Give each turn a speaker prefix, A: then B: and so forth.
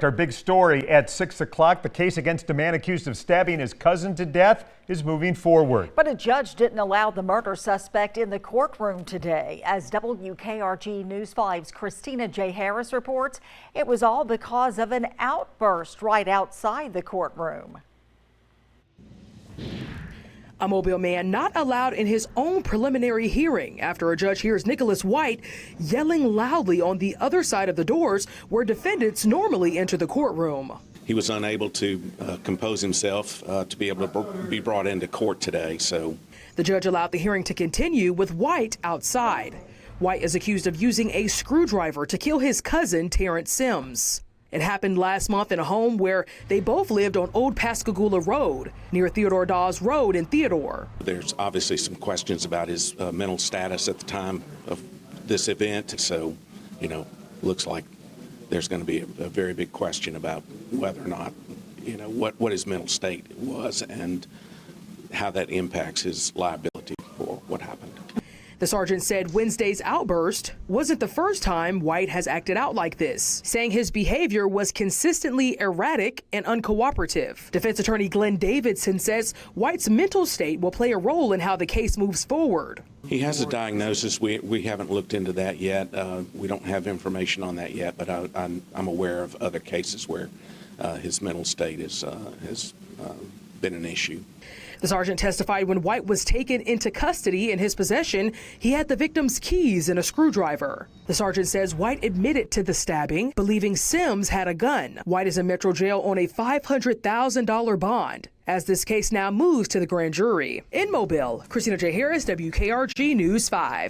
A: Our big story at 6 o'clock. The case against a man accused of stabbing his cousin to death is moving forward.
B: But a judge didn't allow the murder suspect in the courtroom today. As WKRG News 5's Christina J. Harris reports, it was all because of an outburst right outside the courtroom.
C: A Mobile man not allowed in his own preliminary hearing after a judge hears Nicholas White yelling loudly on the other side of the doors where defendants normally enter the courtroom.
D: He was unable to compose himself to be able to be brought into court today. So
C: the judge allowed the hearing to continue with White outside. White is accused of using a screwdriver to kill his cousin, Terrence Sims. It happened last month in a home where they both lived on Old Pascagoula Road, near Theodore Dawes Road in Theodore.
D: There's obviously some questions about his mental status at the time of this event. So, looks like there's going to be a very big question about whether or not, what his mental state was and how that impacts his liability for what happened.
C: The sergeant said Wednesday's outburst wasn't the first time White has acted out like this, saying his behavior was consistently erratic and uncooperative. Defense attorney Glenn Davidson says White's mental state will play a role in how the case moves forward.
D: He has a diagnosis. We haven't looked into that yet. We don't have information on that yet, but I'm aware of other cases where his mental state has been an issue.
C: The sergeant testified when White was taken into custody. In his possession, he had the victim's keys and a screwdriver. The sergeant says White admitted to the stabbing, believing Sims had a gun. White is in Metro Jail on a $500,000 bond as this case now moves to the grand jury. In Mobile, Christina J. Harris, WKRG News 5.